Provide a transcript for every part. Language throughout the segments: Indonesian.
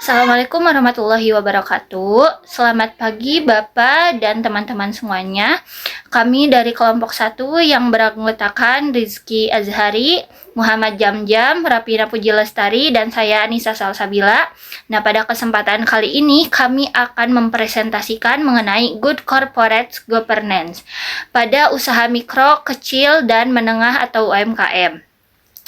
Assalamualaikum warahmatullahi wabarakatuh. Selamat pagi Bapak dan teman-teman semuanya. Kami dari kelompok 1 yang beranggotakan Rizky Azhari, Muhammad Jamjam, Rapina Puji Lestari, dan saya Anissa Salsabila. Nah, pada kesempatan kali ini kami akan mempresentasikan mengenai Good Corporate Governance pada usaha mikro, kecil, dan menengah atau UMKM.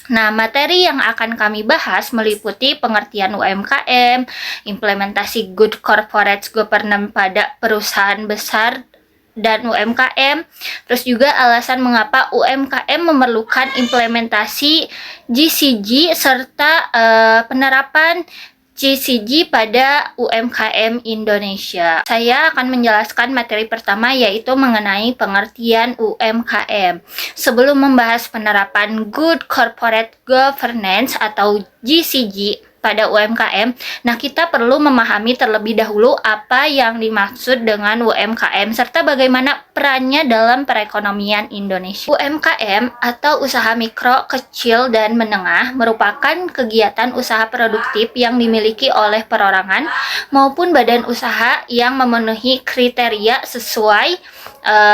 Nah, materi yang akan kami bahas meliputi pengertian UMKM, implementasi Good Corporate Governance pada perusahaan besar dan UMKM, terus juga alasan mengapa UMKM memerlukan implementasi GCG serta penerapan GCG pada UMKM Indonesia. Saya akan menjelaskan materi pertama yaitu mengenai pengertian UMKM. Sebelum membahas penerapan Good Corporate Governance atau GCG pada UMKM, nah kita perlu memahami terlebih dahulu apa yang dimaksud dengan UMKM serta bagaimana perannya dalam perekonomian Indonesia. UMKM atau usaha mikro, kecil, dan menengah merupakan kegiatan usaha produktif yang dimiliki oleh perorangan maupun badan usaha yang memenuhi kriteria sesuai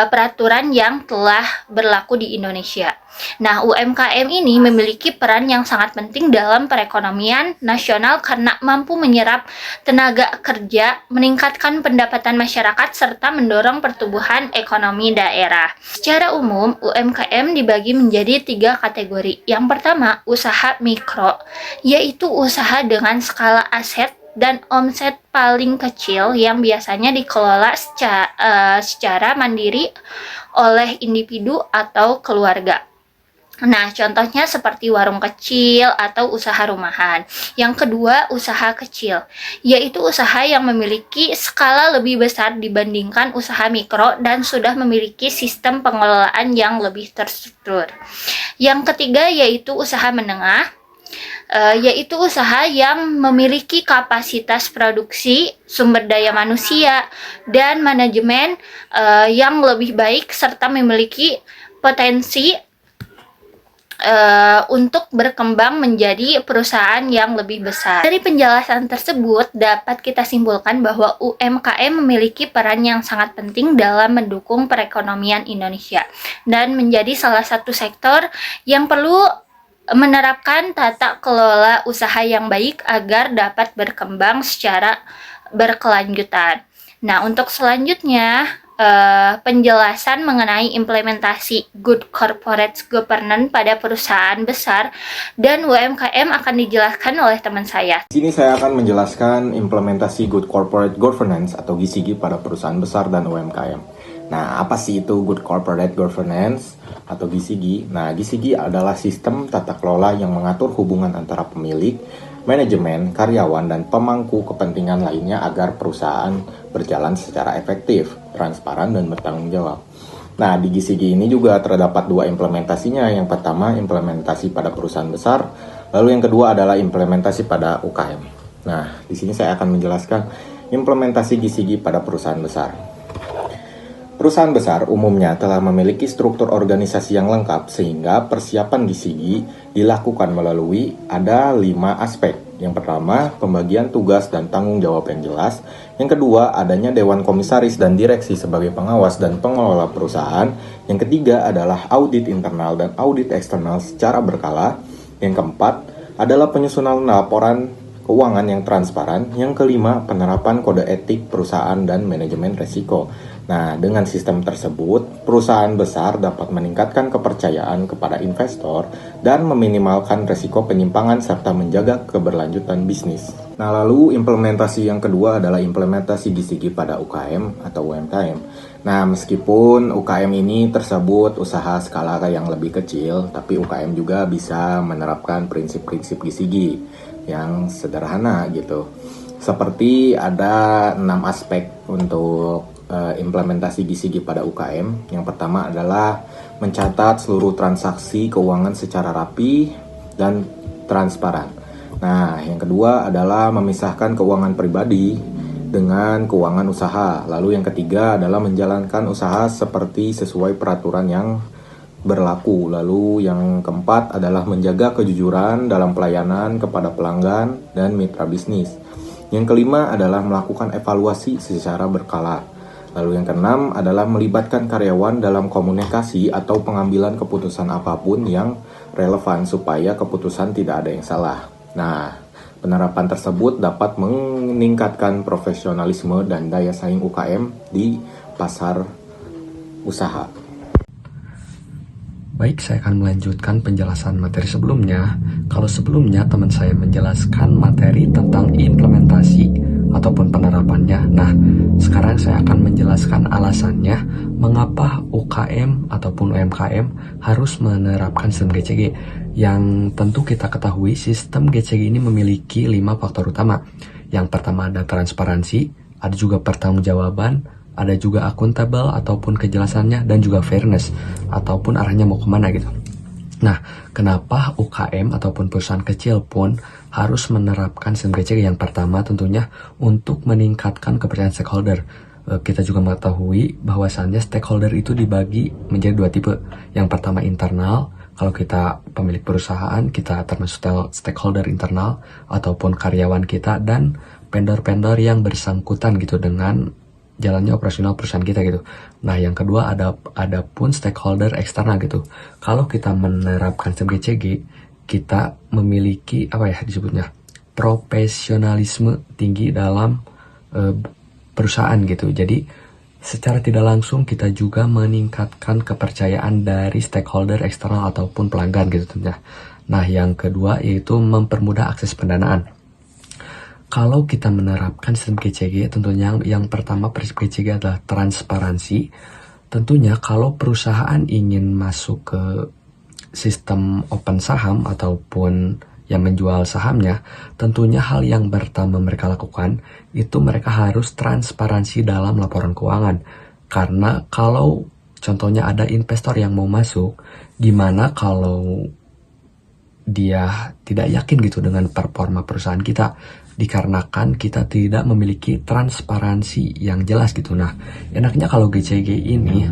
peraturan yang telah berlaku di Indonesia. Nah, UMKM ini memiliki peran yang sangat penting dalam perekonomian nasional karena mampu menyerap tenaga kerja, meningkatkan pendapatan masyarakat, serta mendorong pertumbuhan ekonomi daerah. Secara umum, UMKM dibagi menjadi 3 kategori. Yang pertama, usaha mikro, yaitu usaha dengan skala aset dan omset paling kecil yang biasanya dikelola secara mandiri oleh individu atau keluarga. Nah, contohnya seperti warung kecil atau usaha rumahan. Yang kedua, usaha kecil, yaitu usaha yang memiliki skala lebih besar dibandingkan usaha mikro dan sudah memiliki sistem pengelolaan yang lebih terstruktur. Yang ketiga, yaitu usaha menengah, yaitu usaha yang memiliki kapasitas produksi, sumber daya manusia, dan manajemen yang lebih baik serta memiliki potensi untuk berkembang menjadi perusahaan yang lebih besar. Dari penjelasan tersebut dapat kita simpulkan bahwa UMKM memiliki peran yang sangat penting dalam mendukung perekonomian Indonesia dan menjadi salah satu sektor yang perlu menerapkan tata kelola usaha yang baik agar dapat berkembang secara berkelanjutan. Nah, untuk selanjutnya penjelasan mengenai implementasi Good Corporate Governance pada perusahaan besar dan UMKM akan dijelaskan oleh teman saya. Di sini saya akan menjelaskan implementasi Good Corporate Governance atau GCG pada perusahaan besar dan UMKM. Nah, apa sih itu Good Corporate Governance atau GCG? Nah, GCG adalah sistem tata kelola yang mengatur hubungan antara pemilik, manajemen, karyawan, dan pemangku kepentingan lainnya agar perusahaan berjalan secara efektif, transparan, dan bertanggung jawab. Nah, di GCG ini juga terdapat 2 implementasinya. Yang pertama, implementasi pada perusahaan besar, lalu yang kedua adalah implementasi pada UKM. Nah, di sini saya akan menjelaskan implementasi GCG pada perusahaan besar. Perusahaan besar umumnya telah memiliki struktur organisasi yang lengkap sehingga persiapan GCG dilakukan melalui ada 5 aspek. Yang pertama, pembagian tugas dan tanggung jawab yang jelas. Yang kedua, adanya dewan komisaris dan direksi sebagai pengawas dan pengelola perusahaan. Yang ketiga adalah audit internal dan audit eksternal secara berkala. Yang keempat adalah penyusunan laporan keuangan yang transparan. Yang kelima, penerapan kode etik perusahaan dan manajemen risiko. Nah, dengan sistem tersebut, perusahaan besar dapat meningkatkan kepercayaan kepada investor dan meminimalkan risiko penyimpangan serta menjaga keberlanjutan bisnis. Nah, lalu implementasi yang kedua adalah implementasi GCG pada UKM atau UMKM. Nah, meskipun UKM ini tersebut usaha skala yang lebih kecil, tapi UKM juga bisa menerapkan prinsip-prinsip GCG yang sederhana gitu. Seperti ada 6 aspek untuk implementasi GCG pada UKM. Yang pertama adalah mencatat seluruh transaksi keuangan secara rapi dan transparan. Nah, yang kedua adalah memisahkan keuangan pribadi dengan keuangan usaha. Lalu yang ketiga adalah menjalankan usaha seperti sesuai peraturan yang berlaku. Lalu yang keempat adalah menjaga kejujuran dalam pelayanan kepada pelanggan dan mitra bisnis. Yang kelima adalah melakukan evaluasi secara berkala. Lalu yang keenam adalah melibatkan karyawan dalam komunikasi atau pengambilan keputusan apapun yang relevan supaya keputusan tidak ada yang salah. Nah, penerapan tersebut dapat meningkatkan profesionalisme dan daya saing UKM di pasar usaha. Baik, saya akan melanjutkan penjelasan materi sebelumnya. Kalau sebelumnya teman saya menjelaskan materi tentang implementasi ataupun penerapannya. Nah, sekarang saya akan menjelaskan alasannya mengapa UKM ataupun UMKM harus menerapkan sistem GCG. Yang tentu kita ketahui sistem GCG ini memiliki 5 faktor utama. Yang pertama ada transparansi, ada juga pertanggungjawaban, ada juga akuntabel ataupun kejelasannya, dan juga fairness ataupun arahnya mau kemana gitu. Nah, kenapa UKM ataupun perusahaan kecil pun harus menerapkan sistem GCG? Yang pertama tentunya untuk meningkatkan kepercayaan stakeholder. Kita juga mengetahui bahwasannya stakeholder itu dibagi menjadi 2 tipe. Yang pertama internal, kalau kita pemilik perusahaan, kita termasuk stakeholder internal ataupun karyawan kita, dan vendor-vendor yang bersangkutan gitu dengan jalannya operasional perusahaan kita gitu. Nah, yang kedua ada pun stakeholder eksternal gitu. Kalau kita menerapkan sistem GCG, kita memiliki disebutnya profesionalisme tinggi dalam perusahaan gitu. Jadi secara tidak langsung kita juga meningkatkan kepercayaan dari stakeholder eksternal ataupun pelanggan gitu tentunya. Nah, yang kedua yaitu mempermudah akses pendanaan. Kalau kita menerapkan sistem GCG, tentunya yang pertama prinsip GCG adalah transparansi. Tentunya kalau perusahaan ingin masuk ke sistem open saham ataupun yang menjual sahamnya, tentunya hal yang pertama mereka lakukan itu mereka harus transparansi dalam laporan keuangan. Karena kalau contohnya ada investor yang mau masuk, gimana kalau dia tidak yakin gitu dengan performa perusahaan kita, dikarenakan kita tidak memiliki transparansi yang jelas gitu. Nah, enaknya kalau GCG ini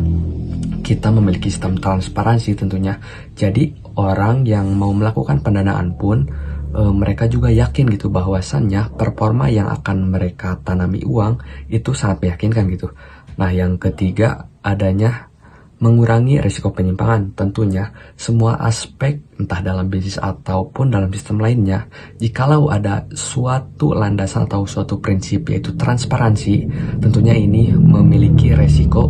kita memiliki sistem transparansi tentunya. Jadi orang yang mau melakukan pendanaan pun mereka juga yakin gitu bahwasannya performa yang akan mereka tanami uang itu sangat meyakinkan gitu. Nah, yang ketiga adanya mengurangi risiko penyimpangan. Tentunya semua aspek entah dalam bisnis ataupun dalam sistem lainnya, jikalau ada suatu landasan atau suatu prinsip yaitu transparansi, tentunya ini memiliki resiko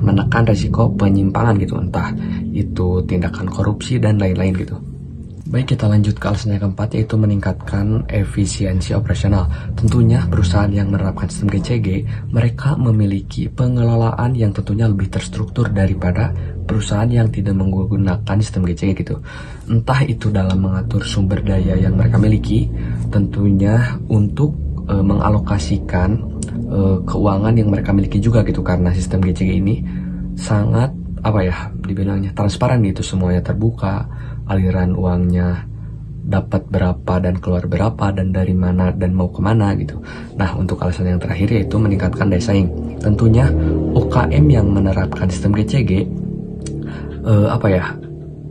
menekan resiko penyimpangan gitu, entah itu tindakan korupsi dan lain-lain gitu. Baik, kita lanjut ke alasan yang keempat, yaitu meningkatkan efisiensi operasional. Tentunya perusahaan yang menerapkan sistem GCG, mereka memiliki pengelolaan yang tentunya lebih terstruktur daripada perusahaan yang tidak menggunakan sistem GCG gitu. Entah itu dalam mengatur sumber daya yang mereka miliki, tentunya untuk mengalokasikan keuangan yang mereka miliki juga gitu, karena sistem GCG ini sangat dibilangnya transparan gitu, semuanya terbuka, aliran uangnya dapat berapa dan keluar berapa dan dari mana dan mau kemana gitu. Nah, untuk alasan yang terakhir yaitu meningkatkan daya saing. Tentunya UKM yang menerapkan sistem GCG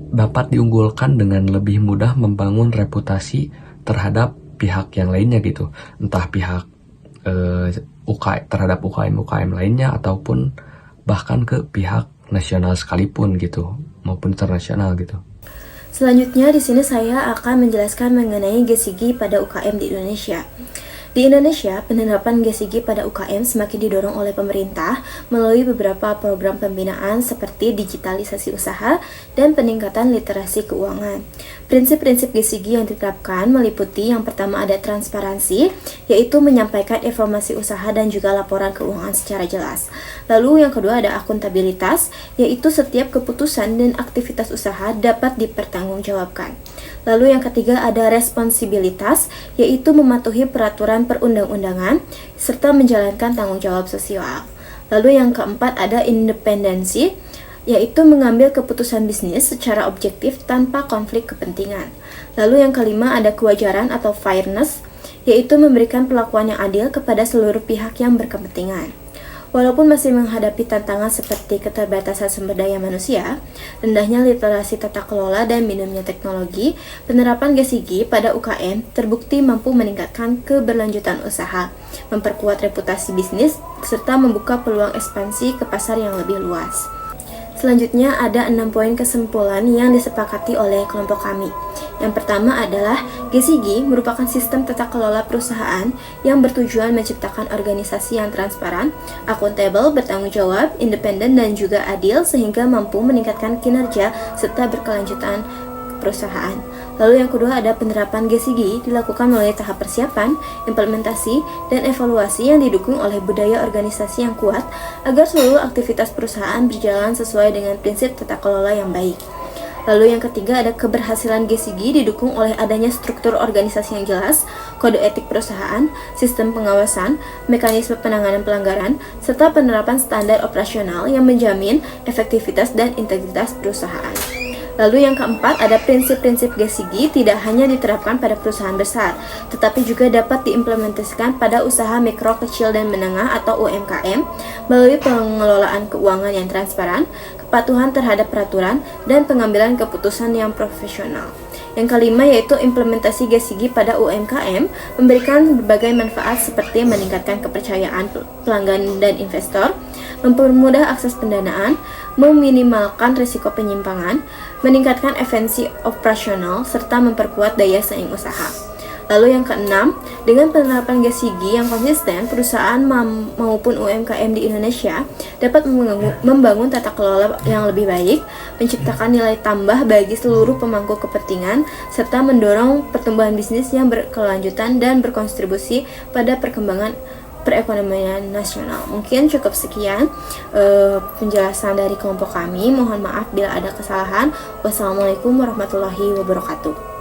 dapat diunggulkan dengan lebih mudah membangun reputasi terhadap pihak yang lainnya gitu, entah pihak terhadap UKM lainnya ataupun bahkan ke pihak nasional sekalipun gitu, maupun internasional gitu. Selanjutnya di sini saya akan menjelaskan mengenai GCG pada UKM di Indonesia. Di Indonesia, penerapan GCG pada UKM semakin didorong oleh pemerintah melalui beberapa program pembinaan seperti digitalisasi usaha dan peningkatan literasi keuangan. Prinsip-prinsip GCG yang diterapkan meliputi yang pertama ada transparansi, yaitu menyampaikan informasi usaha dan juga laporan keuangan secara jelas. Lalu yang kedua ada akuntabilitas, yaitu setiap keputusan dan aktivitas usaha dapat dipertanggungjawabkan. Lalu yang ketiga ada responsibilitas, yaitu mematuhi peraturan perundang-undangan serta menjalankan tanggung jawab sosial. Lalu yang keempat ada independensi, yaitu mengambil keputusan bisnis secara objektif tanpa konflik kepentingan. Lalu yang kelima ada kewajaran atau fairness, yaitu memberikan perlakuan yang adil kepada seluruh pihak yang berkepentingan. Walaupun masih menghadapi tantangan seperti keterbatasan sumber daya manusia, rendahnya literasi tata kelola dan minimnya teknologi, penerapan GSIGI pada UKM terbukti mampu meningkatkan keberlanjutan usaha, memperkuat reputasi bisnis, serta membuka peluang ekspansi ke pasar yang lebih luas. Selanjutnya ada 6 poin kesimpulan yang disepakati oleh kelompok kami. Yang pertama adalah GSIGI merupakan sistem tata kelola perusahaan yang bertujuan menciptakan organisasi yang transparan, akuntabel, bertanggung jawab, independen, dan juga adil sehingga mampu meningkatkan kinerja serta berkelanjutan perusahaan. Lalu yang kedua ada penerapan GSIGI dilakukan melalui tahap persiapan, implementasi, dan evaluasi yang didukung oleh budaya organisasi yang kuat agar seluruh aktivitas perusahaan berjalan sesuai dengan prinsip tata kelola yang baik. Lalu yang ketiga ada keberhasilan GSIGI didukung oleh adanya struktur organisasi yang jelas, kode etik perusahaan, sistem pengawasan, mekanisme penanganan pelanggaran, serta penerapan standar operasional yang menjamin efektivitas dan integritas perusahaan. Lalu yang keempat ada prinsip-prinsip GSIGI tidak hanya diterapkan pada perusahaan besar, tetapi juga dapat diimplementasikan pada usaha mikro, kecil, dan menengah atau UMKM melalui pengelolaan keuangan yang transparan, kepatuhan terhadap peraturan, dan pengambilan keputusan yang profesional. Yang kelima yaitu implementasi GSIGI pada UMKM memberikan berbagai manfaat seperti meningkatkan kepercayaan pelanggan dan investor, mempermudah akses pendanaan, meminimalkan risiko penyimpangan, meningkatkan efisiensi operasional, serta memperkuat daya saing usaha. Lalu yang keenam, dengan penerapan GSIGI yang konsisten, perusahaan maupun UMKM di Indonesia dapat membangun tata kelola yang lebih baik, menciptakan nilai tambah bagi seluruh pemangku kepentingan, serta mendorong pertumbuhan bisnis yang berkelanjutan dan berkontribusi pada perkembangan perekonomian nasional. Mungkin cukup sekian penjelasan dari kelompok kami. Mohon maaf bila ada kesalahan. Wassalamualaikum warahmatullahi wabarakatuh.